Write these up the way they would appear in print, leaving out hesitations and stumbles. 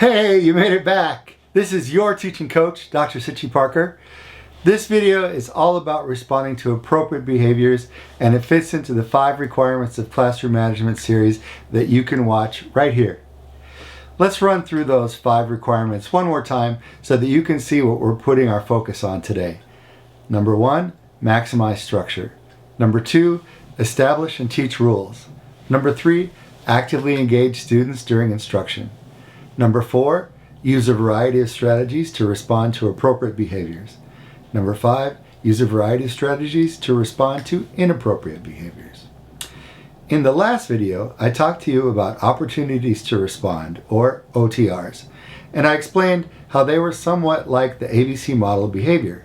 Hey, you made it back. This is your teaching coach, Dr. Sitchy Parker. This video is all about responding to appropriate behaviors, and it fits into the 5 requirements of classroom management series that you can watch right here. Let's run through those 5 requirements one more time so that you can see what we're putting our focus on today. Number 1, maximize structure. Number 2, establish and teach rules. Number 3, actively engage students during instruction. Number 4, use a variety of strategies to respond to appropriate behaviors. Number 5, use a variety of strategies to respond to inappropriate behaviors. In the last video, I talked to you about opportunities to respond, or OTRs, and I explained how they were somewhat like the ABC model of behavior.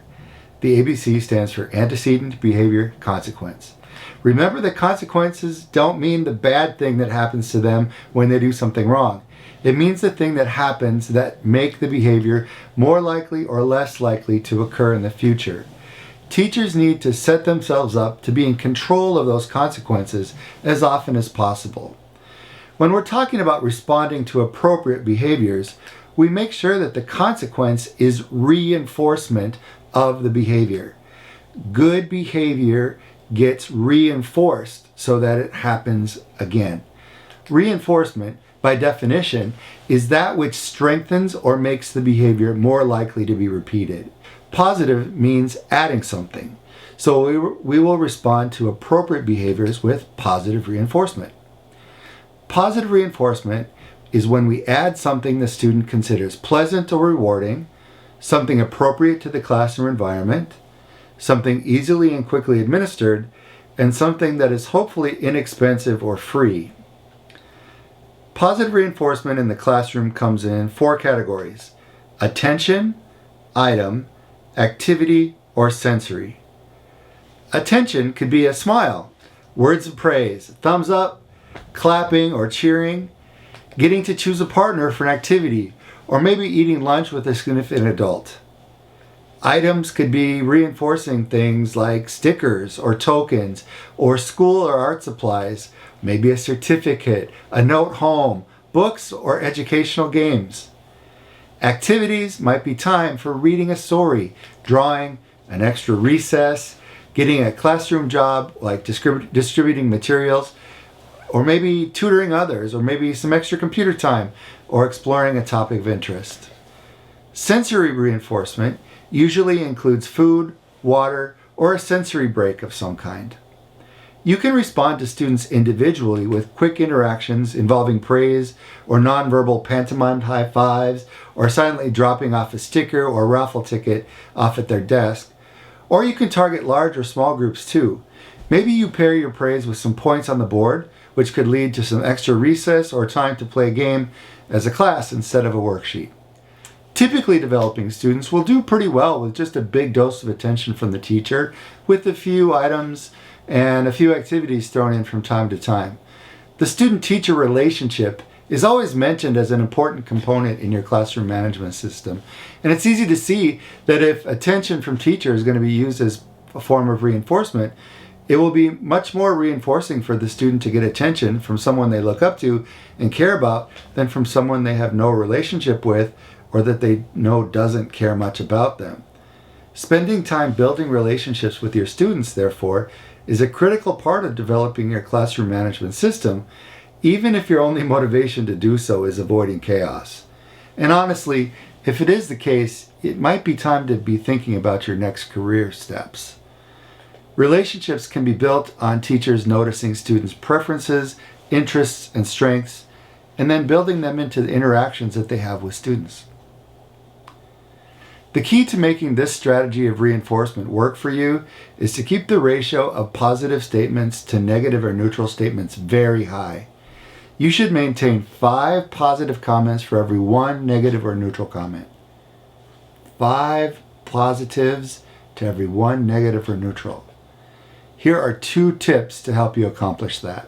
The ABC stands for antecedent, behavior, consequence. Remember that consequences don't mean the bad thing that happens to them when they do something wrong. It means the thing that happens that make the behavior more likely or less likely to occur in the future. Teachers need to set themselves up to be in control of those consequences as often as possible. When we're talking about responding to appropriate behaviors, we make sure that the consequence is reinforcement of the behavior. Good behavior gets reinforced so that it happens again. Reinforcement, by definition, is that which strengthens or makes the behavior more likely to be repeated. Positive means adding something. So we will respond to appropriate behaviors with positive reinforcement. Positive reinforcement is when we add something the student considers pleasant or rewarding, something appropriate to the classroom environment, something easily and quickly administered, and something that is hopefully inexpensive or free. Positive reinforcement in the classroom comes in 4 categories: attention, item, activity, or sensory. Attention could be a smile, words of praise, thumbs up, clapping or cheering, getting to choose a partner for an activity, or maybe eating lunch with a significant adult. Items could be reinforcing things like stickers or tokens or school or art supplies, maybe a certificate, a note home, books, or educational games. Activities might be time for reading a story, drawing, an extra recess, getting a classroom job like distributing materials, or maybe tutoring others, or maybe some extra computer time, or exploring a topic of interest. Sensory reinforcement usually includes food, water, or a sensory break of some kind. You can respond to students individually with quick interactions involving praise or nonverbal pantomimed high fives or silently dropping off a sticker or raffle ticket off at their desk. Or you can target large or small groups too. Maybe you pair your praise with some points on the board, which could lead to some extra recess or time to play a game as a class instead of a worksheet. Typically, developing students will do pretty well with just a big dose of attention from the teacher, with a few items and a few activities thrown in from time to time. The student-teacher relationship is always mentioned as an important component in your classroom management system. And it's easy to see that if attention from teacher is going to be used as a form of reinforcement, it will be much more reinforcing for the student to get attention from someone they look up to and care about than from someone they have no relationship with or that they know doesn't care much about them. Spending time building relationships with your students, therefore, is a critical part of developing your classroom management system, even if your only motivation to do so is avoiding chaos. And honestly, if it is the case, it might be time to be thinking about your next career steps. Relationships can be built on teachers noticing students' preferences, interests, and strengths, and then building them into the interactions that they have with students. The key to making this strategy of reinforcement work for you is to keep the ratio of positive statements to negative or neutral statements very high. You should maintain 5 positive comments for every 1 negative or neutral comment. 5 positives to every 1 negative or neutral. Here are 2 tips to help you accomplish that.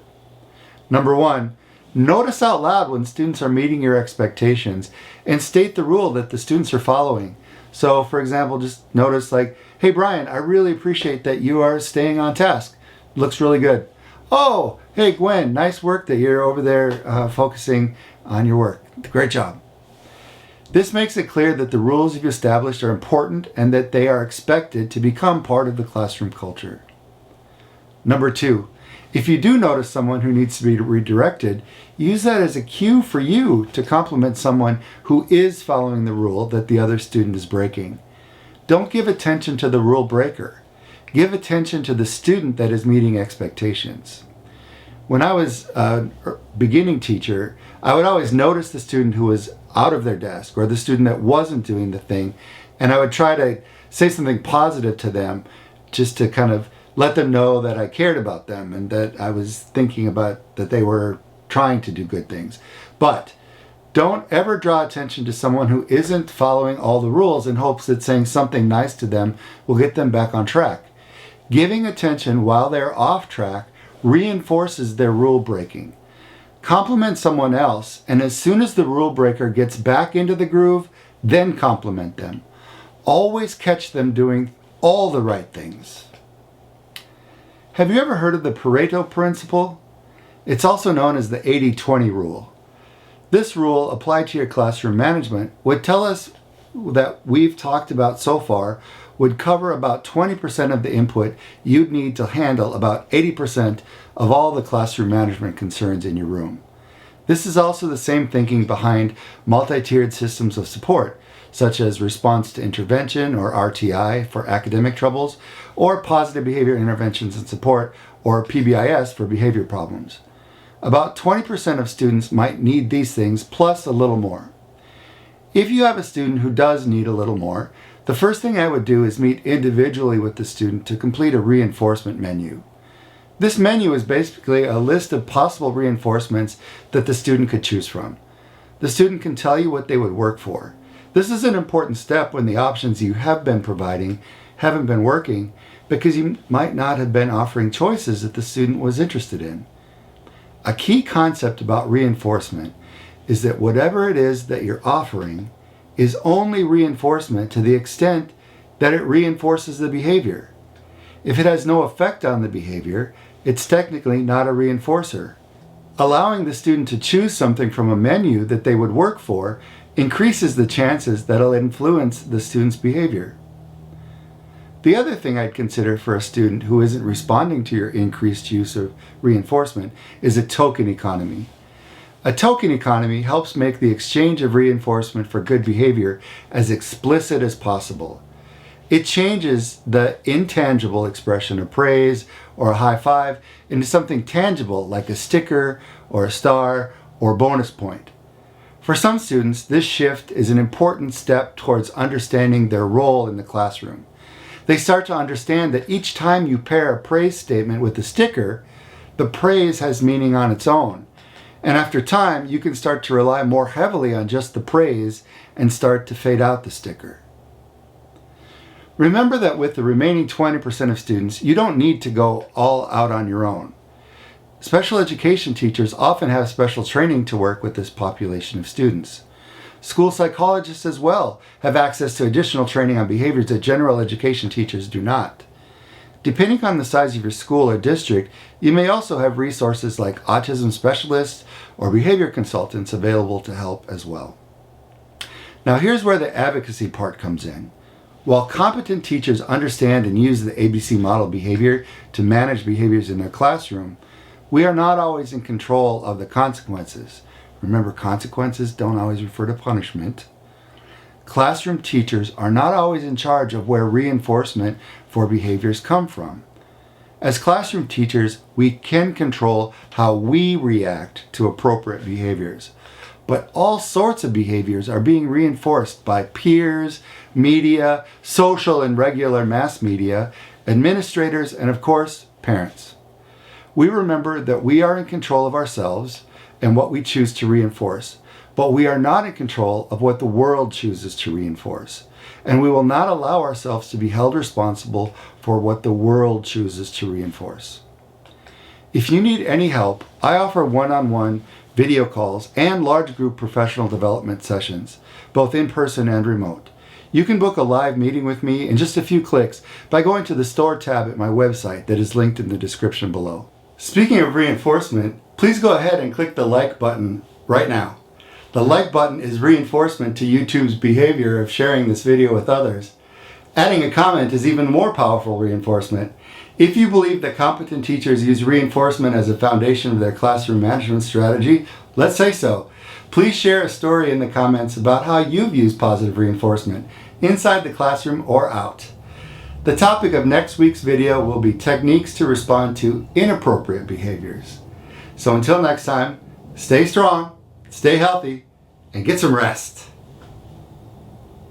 Number 1, notice out loud when students are meeting your expectations and state the rule that the students are following. So, for example, just notice like, hey Brian, I really appreciate that you are staying on task. Looks really good. Oh, hey Gwen, nice work that you're over there focusing on your work. Great job. This makes it clear that the rules you've established are important and that they are expected to become part of the classroom culture. Number 2, if you do notice someone who needs to be redirected, use that as a cue for you to compliment someone who is following the rule that the other student is breaking. Don't give attention to the rule breaker. Give attention to the student that is meeting expectations. When I was a beginning teacher, I would always notice the student who was out of their desk or the student that wasn't doing the thing, and I would try to say something positive to them just to kind of let them know that I cared about them and that I was thinking about that they were trying to do good things. But don't ever draw attention to someone who isn't following all the rules in hopes that saying something nice to them will get them back on track. Giving attention while they're off track reinforces their rule breaking. Compliment someone else, and as soon as the rule breaker gets back into the groove, then compliment them. Always catch them doing all the right things. Have you ever heard of the Pareto principle? It's also known as the 80-20 rule. This rule, applied to your classroom management, would tell us that we've talked about so far would cover about 20% of the input you'd need to handle about 80% of all the classroom management concerns in your room. This is also the same thinking behind multi-tiered systems of support, such as response to intervention or RTI for academic troubles, or positive behavior interventions and support, or PBIS for behavior problems. About 20% of students might need these things plus a little more. If you have a student who does need a little more, the first thing I would do is meet individually with the student to complete a reinforcement menu. This menu is basically a list of possible reinforcements that the student could choose from. The student can tell you what they would work for. This is an important step when the options you have been providing haven't been working, because you might not have been offering choices that the student was interested in. A key concept about reinforcement is that whatever it is that you're offering is only reinforcement to the extent that it reinforces the behavior. If it has no effect on the behavior, it's technically not a reinforcer. Allowing the student to choose something from a menu that they would work for increases the chances that it'll influence the student's behavior. The other thing I'd consider for a student who isn't responding to your increased use of reinforcement is a token economy. A token economy helps make the exchange of reinforcement for good behavior as explicit as possible. It changes the intangible expression of praise or a high five into something tangible like a sticker or a star or bonus point. For some students, this shift is an important step towards understanding their role in the classroom. They start to understand that each time you pair a praise statement with a sticker, the praise has meaning on its own. And after time, you can start to rely more heavily on just the praise and start to fade out the sticker. Remember that with the remaining 20% of students, you don't need to go all out on your own. Special education teachers often have special training to work with this population of students. School psychologists as well have access to additional training on behaviors that general education teachers do not. Depending on the size of your school or district, you may also have resources like autism specialists or behavior consultants available to help as well. Now here's where the advocacy part comes in. While competent teachers understand and use the ABC model behavior to manage behaviors in their classroom, we are not always in control of the consequences. Remember, consequences don't always refer to punishment. Classroom teachers are not always in charge of where reinforcement for behaviors come from. As classroom teachers, we can control how we react to appropriate behaviors. But all sorts of behaviors are being reinforced by peers, media, social and regular mass media, administrators, and of course, parents. We remember that we are in control of ourselves and what we choose to reinforce, but we are not in control of what the world chooses to reinforce. And we will not allow ourselves to be held responsible for what the world chooses to reinforce. If you need any help, I offer one-on-one video calls and large group professional development sessions, both in person and remote. You can book a live meeting with me in just a few clicks by going to the Store tab at my website that is linked in the description below. Speaking of reinforcement, please go ahead and click the like button right now. The like button is reinforcement to YouTube's behavior of sharing this video with others. Adding a comment is even more powerful reinforcement. If you believe that competent teachers use reinforcement as a foundation of their classroom management strategy, let's say so. Please share a story in the comments about how you've used positive reinforcement, inside the classroom or out. The topic of next week's video will be techniques to respond to inappropriate behaviors. So until next time, stay strong, stay healthy, and get some rest.